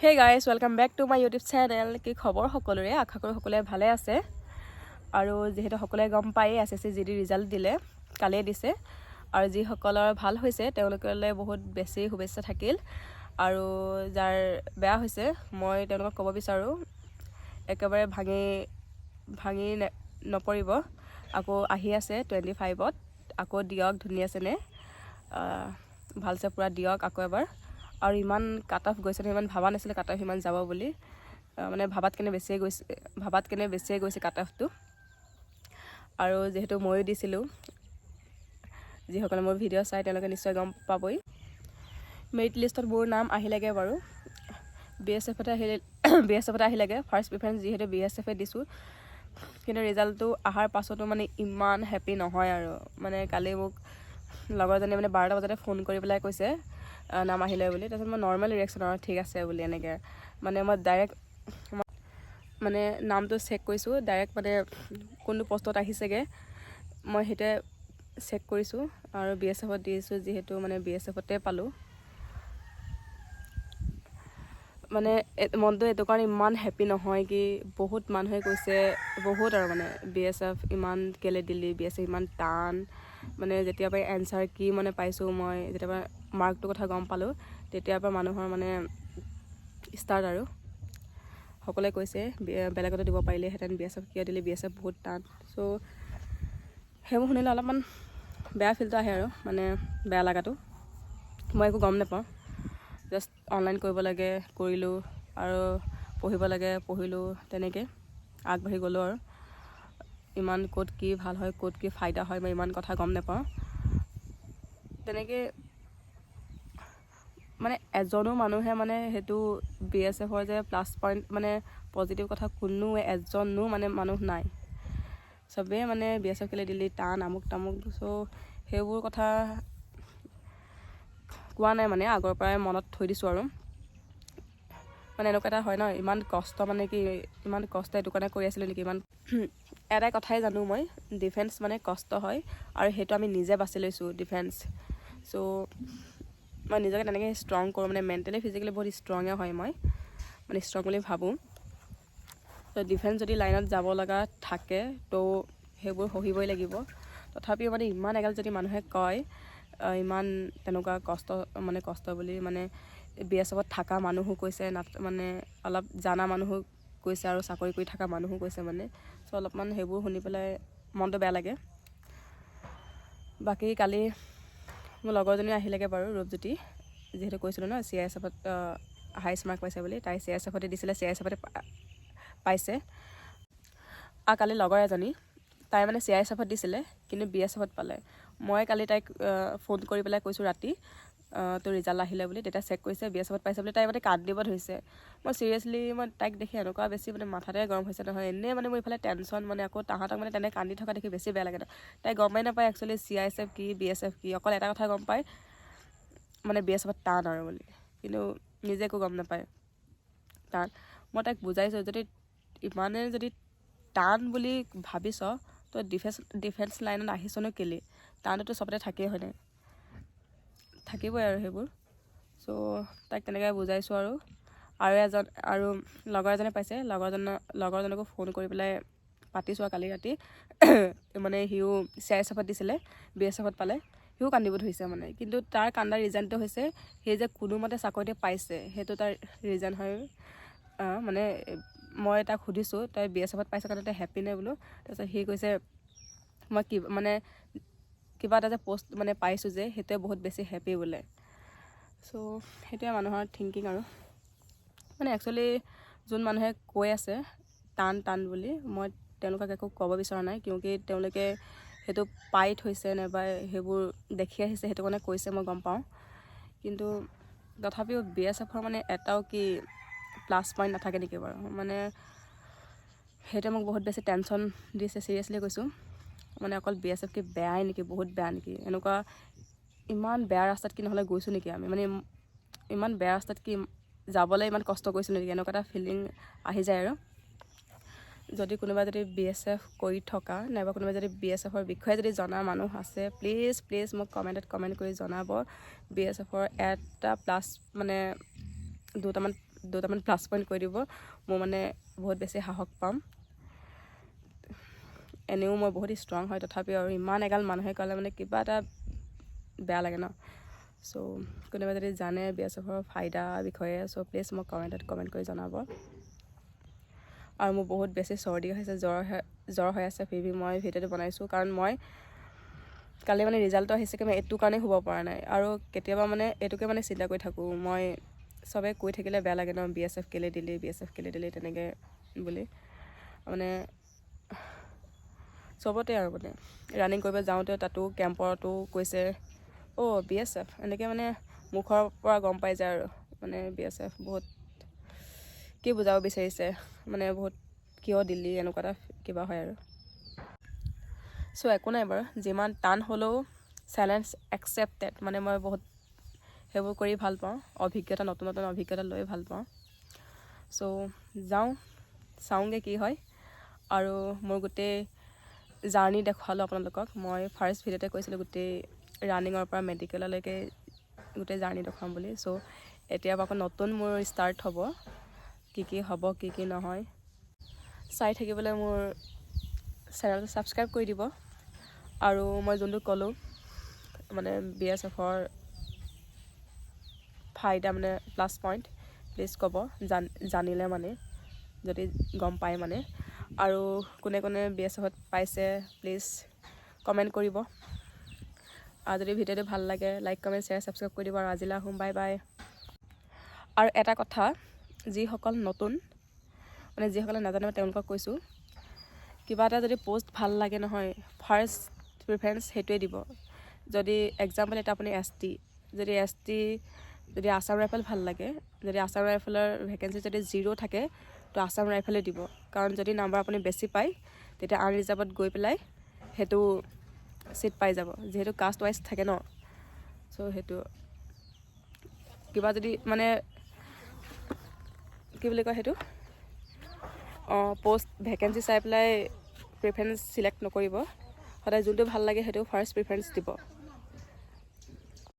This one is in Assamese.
Hey guys, welcome back to my YouTube channel. কি খবৰ সকলোৰে আশা কৰো সকলোৱে ভালে আছে আৰু যেহেতু সকলোৱে গম পাই এসএসসি জিডি ৰিজাল্ট দিলে কালে দিছে আৰু যি সকলৰ ভাল হৈছে তেওঁলোকলৈ বহুত বেছি শুভেচ্ছা থাকিল আৰু যাৰ বেয়া হৈছে মই তেওঁলোকক ক'ব বিচাৰো একেবাৰে ভাঙি নপৰিব আকৌ আহি আছে 25ত আকৌ দিয়ক ধুনীয়া চেনে ভালছে পুৰা দিয়ক আকৌ এবাৰ আৰু ইমান কাট অফ গৈছে ইমান ভাবা নাছিলে কাট অফ ইমান যাব বুলি মানে ভাবাত কেনে বেছিয়ে গৈছে কাট অফটো আৰু যেহেতু মই দিছিলো যিসকলে মোৰ ভিডিঅ' চাই তেওঁলোকে নিশ্চয় গম পাবই মেৰিট লিষ্টত মোৰ নাম আহিলেগে বাৰু বিএছএফতে আহিলেগে ফাৰ্ষ্ট প্ৰিফাৰেন্স যিহেতু বিএছএফে দিছো কিন্তু ৰিজাল্টটো আহাৰ পাছতো মানে ইমান হেপি নহয় আৰু মানে কালি মোক লগৰজনে মানে 12টা বজাতে ফোন কৰি পেলাই কৈছে নাম আহিলে বুলি তাৰপিছত মই নৰ্মেল ৰিয়েকশ্যন আৰু ঠিক আছে বুলি এনেকৈ মানে মই ডাইৰেক্ট মানে নামটো চেক কৰিছোঁ ডাইৰেক্ট মানে কোনটো পোষ্টত আহিছেগৈ মই সেইটোৱে চেক কৰিছোঁ আৰু বিএছএফত দিছোঁ যিহেতু মানে বিএছএফতে পালোঁ মানে মনটো এইটো কাৰণে ইমান হেপি নহয় কি বহুত মানুহে কৈছে বহুত আৰু মানে বিএছএফ ইমান কেলে দিলি বিএছএফ ইমান টান মানে যেতিয়াৰ পৰা এনসাৰ কি মানে পাইছোঁ মই যেতিয়াৰ পৰা মাৰ্কটোৰ কথা গম পালোঁ তেতিয়াৰ পৰা মানুহৰ মানে ষ্টাৰ্ট আৰু সকলোৱে কৈছে বেলেগতো দিব পাৰিলেহেঁতেন বিএছএফ কিয় দিলি বিএছএফ বহুত টান চ' সেইবোৰ শুনিলে অলপমান বেয়া ফিলটো আহে আৰু মানে বেয়া লগাটো মই একো গম নাপাওঁ জাষ্ট অনলাইন কৰিব লাগে কৰিলোঁ আৰু পঢ়িব লাগে পঢ়িলোঁ তেনেকৈ আগবাঢ়ি গ'লোঁ আৰু ইমান ক'ত কি ভাল হয় ক'ত কি ফাইদা হয় মই ইমান কথা গম নাপাওঁ তেনেকৈ মানে এজনো মানুহে মানে সেইটো বিএছএফৰ যে প্লাছ পইণ্ট মানে পজিটিভ কথা কোনো এজনো মানে মানুহ নাই চবেই মানে বিএছএফ কেলে দিলি টান আমুক তামুক চ' সেইবোৰ কথা কোৱা নাই মানে আগৰ পৰাই মনত থৈ দিছোঁ আৰু মানে এনেকুৱা এটা হয় ন ইমান কষ্ট মানে কি ইমান কষ্ট এইটো কাৰণে কৰি আছিলোঁ নেকি ইমান এটাই কথাই জানো মই ডিফেন্স মানে কষ্ট হয় আৰু সেইটো আমি নিজে বাছি লৈছোঁ ডিফেন্স চ' মই নিজকে তেনেকৈ ষ্ট্ৰং কৰোঁ মানে মেণ্টেলি ফিজিকেলি বহুত ষ্ট্ৰঙে হয় মই মানে ষ্ট্ৰং বুলি ভাবোঁ তো ডিফেন্স যদি লাইনত যাব লগা থাকে তো সেইবোৰ সহিবই লাগিব তথাপিও মানে ইমান এগাল যদি মানুহে কয় ইমান তেনেকুৱা কষ্ট বুলি মানে বিএছএফত থকা মানুহো কৈছে মানে অলপ জানা মানুহো কৈছে আৰু চাকৰি কৰি থকা মানুহো কৈছে মানে চ' অলপমান সেইবোৰ শুনি পেলাই মনটো বেয়া লাগে বাকী কালি মোৰ লগৰজনী আহিলেগে বাৰু ৰূপজ্যোতি যিহেতু কৈছিলোঁ ন CISFত হাইষ্ট মাৰ্ক পাইছে বুলি তাই CISFতে দিছিলে CISFতে পাইছে আৰু কালি লগৰ এজনী তাই মানে CISFত দিছিলে কিন্তু বিএছএফত পালে মই কালি তাইক ফোন কৰি পেলাই কৈছোঁ ৰাতি তো ৰিজাল্ট আহিলে বুলি তেতিয়া চেক কৰিছে বিএছএফত পাইছে বুলি তাই মানে কান্দিব ধৰিছে মই চিৰিয়াছলি মই তাইক দেখি এনেকুৱা বেছি মানে মাথাতে গৰম হৈছে নহয় এনেই মানে মোৰ ইফালে টেনশ্যন মানে আকৌ তাহাঁতক মানে তেনে কান্দি থকা দেখি বেছি বেয়া লাগে তাই গমেই নাপায় একচুৱেলি CISF কি বিএছএফ কি অকল এটা কথা গম পায় মানে বিএছএফত টান আৰু বুলি কিন্তু নিজে একো গম নাপায় টান মই তাইক বুজাইছোঁ যদি ইমানে যদি টান বুলি ভাবিছ তো ডিফেন্স লাইনত আহিছনো কেলি টানতো চবতে থাকেই হয়নে থাকিবই আৰু সেইবোৰ চ' তাইক তেনেকৈ বুজাইছোঁ আৰু লগৰ এজনে পাইছে লগৰজনকো ফোন কৰি পেলাই পাতিছোঁ আৰু কালি ৰাতি মানে সিও CISFত দিছিলে বিএছএফত পালে সিও কান্দিব ধৰিছে মানে কিন্তু তাৰ কান্দাৰ ৰিজনটো হৈছে সেই যে কোনোমতে চাকৰিতে পাইছে সেইটো তাৰ ৰিজন হয় মানে মই তাক সুধিছোঁ তই বিএছএফত পাইছ কাৰণে তই হেপী নে বোলো তাৰপিছত সি কৈছে মই কিবা এটা যে পষ্ট মানে পাইছোঁ যে সেইটোৱে বহুত বেছি হেপী বোলে চ' সেইটোৱে মানুহৰ থিংকিং আৰু মানে একচুৱেলি যোন মানুহে কৈ আছে টান বুলি মই তেওঁলোকক একো ক'ব বিচৰা নাই কিয়কি তেওঁলোকে সেইটো পাই থৈছে নাইবা সেইবোৰ দেখি আহিছে সেইটো কাৰণে কৈছে মই গম পাওঁ কিন্তু তথাপিও বিএছএফৰ মানে এটাও কি প্লাছ পইণ্ট নাথাকে নেকি বাৰু মানে সেইটোৱে মোক বহুত বেছি টেনশ্যন দিছে চিৰিয়াছলি কৈছোঁ মানে অকল বিএছএফ কি বেয়াই নেকি বহুত বেয়া নেকি এনেকুৱা ইমান বেয়া ৰাস্তাত কি নহ'লে গৈছোঁ নেকি আমি মানে ইমান বেয়া ৰাস্তাত কি যাবলৈ ইমান কষ্ট কৰিছিলোঁ নেকি এনেকুৱা এটা ফিলিং আহি যায় আৰু যদি কোনোবা যদি বিএছএফ কৰি থকা নাইবা কোনোবা যদি বিএছএফৰ বিষয়ে যদি জনা মানুহ আছে প্লিজ মোক কমেণ্ট কৰি জনাব বিএছএফৰ এটা প্লাছ মানে দুটামান দুটামান প্লাছ পইণ্ট কৈ দিব, মোৰ মানে বহুত বেছি সাহস পাম। এনেও মই বহুত ষ্ট্ৰং হয়, তথাপিও আৰু ইমান এগাল মানুহে ক'লে মানে কিবা এটা বেয়া লাগে ন। চ' কোনোবা যদি জানে BSFৰ ফাইদা বিষয়ে চ' প্লিজ মোক কমেণ্ট কৰি জনাব। আৰু মোৰ বহুত বেছি চৰ্দি হৈছে, জ্বৰ হৈ আছে ফিৰবি মই ভিডিঅ'টো বনাইছোঁ, কাৰণ মই কালি মানে ৰিজাল্টটো আহিছে মই এইটো কাৰণেই শুব পৰা নাই। আৰু কেতিয়াবা মানে এইটোকে মানে চিন্তা কৰি থাকোঁ, মই চবে কৈ থাকিলে বেয়া লাগে ন, BSF কেলৈ দিলি তেনেকৈ বুলি। মানে চবতে আৰু মানে ৰানিং কৰিব যাওঁতে তাতো কেম্পতো কৈছে BSF এনেকৈ মানে মুখৰ পৰা গম পাই যায় আৰু মানে BSF বহুত কি বুজাব বিচাৰিছে, মানে বহুত কিয় দিলি এনেকুৱা এটা কিবা হয় আৰু। চ' একো নাই বাৰু, যিমান টান হ'লেও চেলেঞ্জ একচেপ্টেড, মানে মই বহুত সেইবোৰ কৰি ভাল পাওঁ, নতুন অভিজ্ঞতা লৈ ভাল পাওঁ। চ' চাওঁগৈ কি হয়। আৰু মোৰ গোটেই জাৰ্ণি দেখুৱালোঁ আপোনালোকক। মই ফাৰ্ষ্ট ভিডিঅ'তে কৈছিলোঁ গোটেই ৰানিঙৰ পৰা মেডিকেললৈকে গোটেই জাৰ্ণি দেখুৱাম বুলি। চ' এতিয়াৰ পৰা আকৌ নতুন মোৰ ষ্টাৰ্ট হ'ব, কি হ'ব কি নহয়। চাই থাকিবলৈ মোৰ চেনেলটো ছাবস্ক্ৰাইব কৰি দিব। আৰু মই যোনটো ক'লোঁ মানে BSFৰ ফাইদা মানে প্লাছ পইণ্ট, প্লিজ ক'ব জানিলে মানে, যদি গম পায় মানে। আৰু কোনে BSFত পাইছে প্লিজ কমেণ্ট কৰিব। আৰু যদি ভিডিঅ'টো ভাল লাগে লাইক কমেণ্ট শ্বেয়াৰ ছাবস্ক্ৰাইব কৰি দিব। আৰু আজিলৈ আহোঁ, বাই বাই। আৰু এটা কথা, যিসকল নতুন মানে যিসকলে নাজানে তেওঁলোকক কৈছোঁ, কিবা এটা যদি পষ্ট ভাল লাগে নহয়, ফাৰ্ষ্ট প্ৰিফাৰেঞ্চ সেইটোৱে দিব। যদি এক্সাম্পল এটা আপুনি যদি আছাম ৰাইফল ভাল লাগে, যদি আছাম ৰাইফলৰ ভেকেঞ্চি যদি 0 থাকে তো আছাম ৰাইফলে দিব। কাৰণ যদি নাম্বাৰ আপুনি বেছি পায় তেতিয়া আনৰিজাৰ্ভত গৈ পেলাই সেইটো চিট পাই যাব, যিহেতু কাষ্ট ৱাইজ থাকে ন। চ' সেইটো কিবা যদি মানে কি বুলি কয় সেইটো পষ্ট ভেকেঞ্চি চাই পেলাই প্ৰিফাৰেঞ্চ চিলেক্ট নকৰিব, সদায় যোনটো ভাল লাগে সেইটো ফাৰ্ষ্ট প্ৰিফাৰেঞ্চ দিব।